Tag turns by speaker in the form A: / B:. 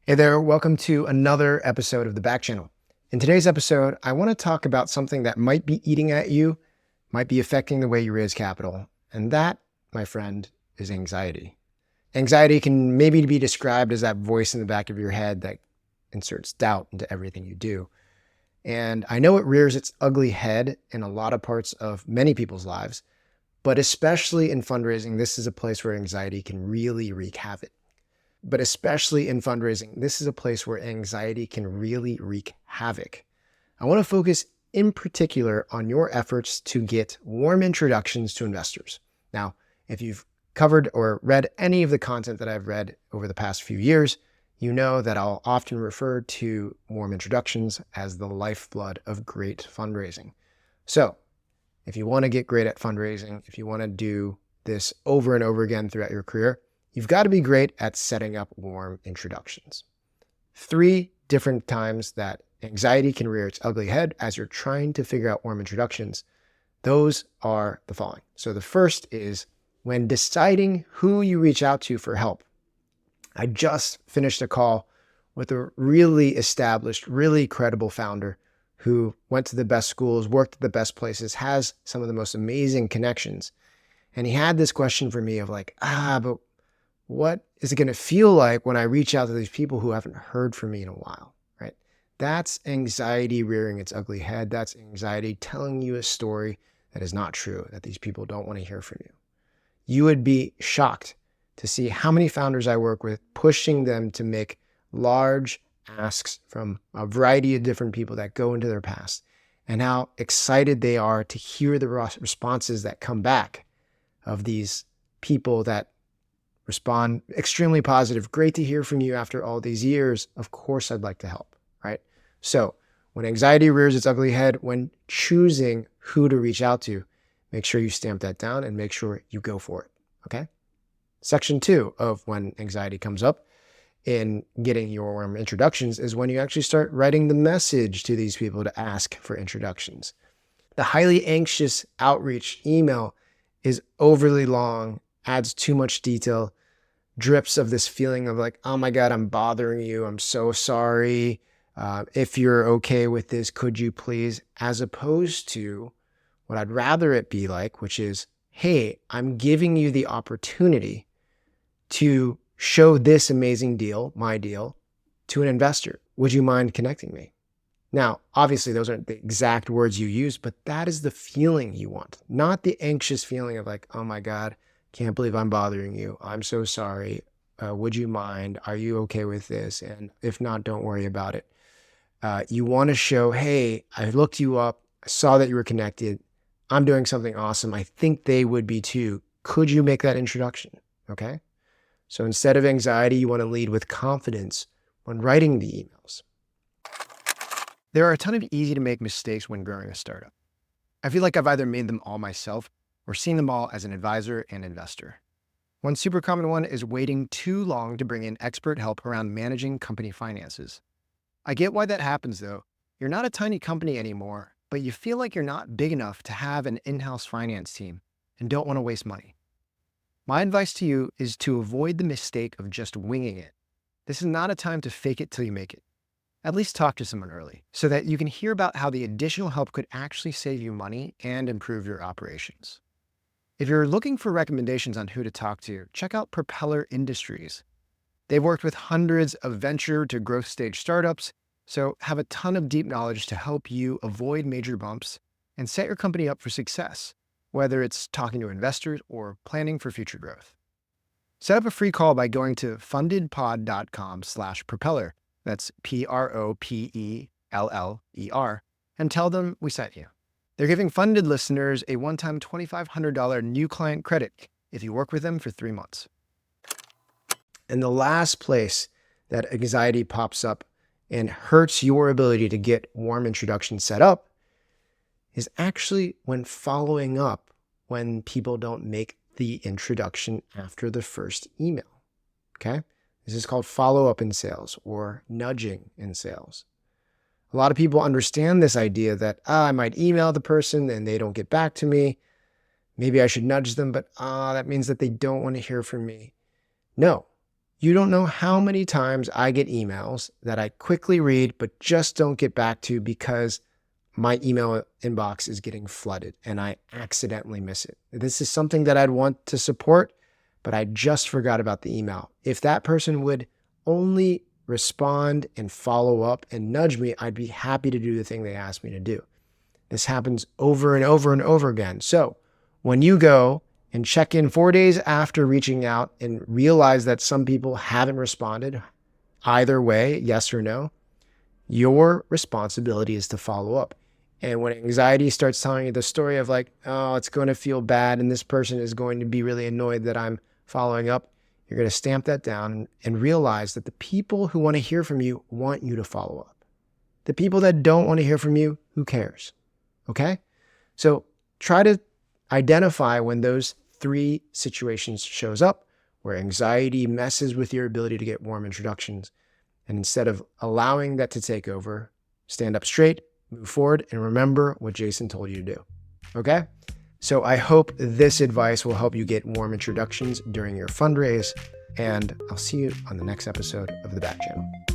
A: Hey there, welcome to another episode of the Backchannel. In today's episode, I want to talk about something that might be eating at you, might be affecting the way you raise capital, and that, my friend, is anxiety. Anxiety can maybe be described as that voice in the back of your head that inserts doubt into everything you do. And I know it rears its ugly head in a lot of parts of many people's lives, but especially in fundraising, this is a place where anxiety can really wreak havoc. But especially in fundraising, this is a place where anxiety can really wreak havoc. I want to focus in particular on your efforts to get warm introductions to investors. Now, if you've covered or read any of the content that I've read over the past few years, you know that I'll often refer to warm introductions as the lifeblood of great fundraising. So if you want to get great at fundraising, if you want to do this over and over again throughout your career, you've got to be great at setting up warm introductions. 3 different times that anxiety can rear its ugly head as you're trying to figure out warm introductions. Those are the following. So the first is when deciding who you reach out to for help. I just finished a call with a really established, really credible founder who went to the best schools, worked at the best places, has some of the most amazing connections. And he had this question for me of like, but what is it going to feel like when I reach out to these people who haven't heard from me in a while, right? That's anxiety rearing its ugly head. That's anxiety telling you a story that is not true, that these people don't want to hear from you. You would be shocked to see how many founders I work with pushing them to make large asks from a variety of different people that go into their past and how excited they are to hear the responses that come back of these people that respond extremely positive. Great to hear from you after all these years. Of course, I'd like to help, right? So when anxiety rears its ugly head, when choosing who to reach out to, make sure you stamp that down and make sure you go for it, okay? Section 2 of when anxiety comes up in getting your warm introductions is when you actually start writing the message to these people to ask for introductions. The highly anxious outreach email is overly long, adds too much detail, drips of this feeling of like, oh my God, I'm bothering you. I'm so sorry. If you're okay with this, could you please? As opposed to what I'd rather it be like, which is, hey, I'm giving you the opportunity to show this amazing deal, my deal, to an investor. Would you mind connecting me? Now, obviously, those aren't the exact words you use, but that is the feeling you want, not the anxious feeling of like, oh my God, can't believe I'm bothering you. I'm so sorry. Would you mind? Are you okay with this? And if not, don't worry about it. You want to show, hey, I looked you up. I saw that you were connected. I'm doing something awesome. I think they would be too. Could you make that introduction? Okay. So instead of anxiety, you want to lead with confidence when writing the emails. There are a ton of easy to make mistakes when growing a startup. I feel like I've either made them all myself or seen them all as an advisor and investor. One super common one is waiting too long to bring in expert help around managing company finances. I get why that happens though. You're not a tiny company anymore, but you feel like you're not big enough to have an in-house finance team and don't want to waste money. My advice to you is to avoid the mistake of just winging it. This is not a time to fake it till you make it. At least talk to someone early so that you can hear about how the additional help could actually save you money and improve your operations. If you're looking for recommendations on who to talk to, check out Propeller Industries. They've worked with hundreds of venture to growth stage startups, so have a ton of deep knowledge to help you avoid major bumps and set your company up for success, whether it's talking to investors or planning for future growth. Set up a free call by going to fundedpod.com/propeller. That's PROPELLER, and tell them we sent you. They're giving Funded listeners a one-time $2,500 new client credit if you work with them for 3 months. And the last place that anxiety pops up and hurts your ability to get warm introductions set up is actually when following up when people don't make the introduction after the first email, okay? This is called follow-up in sales or nudging in sales. A lot of people understand this idea that, I might email the person and they don't get back to me. Maybe I should nudge them, but that means that they don't want to hear from me. No, You don't know how many times I get emails that I quickly read, but just don't get back to because my email inbox is getting flooded and I accidentally miss it. This is something that I'd want to support, but I just forgot about the email. If that person would only respond and follow up and nudge me, I'd be happy to do the thing they asked me to do. This happens over and over and over again. So when you go and check in 4 days after reaching out and realize that some people haven't responded either way, yes or no, your responsibility is to follow up. And when anxiety starts telling you the story of like, oh, it's going to feel bad and this person is going to be really annoyed that I'm following up, you're going to stamp that down and realize that the people who want to hear from you want you to follow up. The people that don't want to hear from you, who cares? Okay? So try to identify when those 3 situations shows up where anxiety messes with your ability to get warm introductions. And instead of allowing that to take over, stand up straight, move forward, and remember what Jason told you to do. Okay? So I hope this advice will help you get warm introductions during your fundraise, and I'll see you on the next episode of the Back Channel.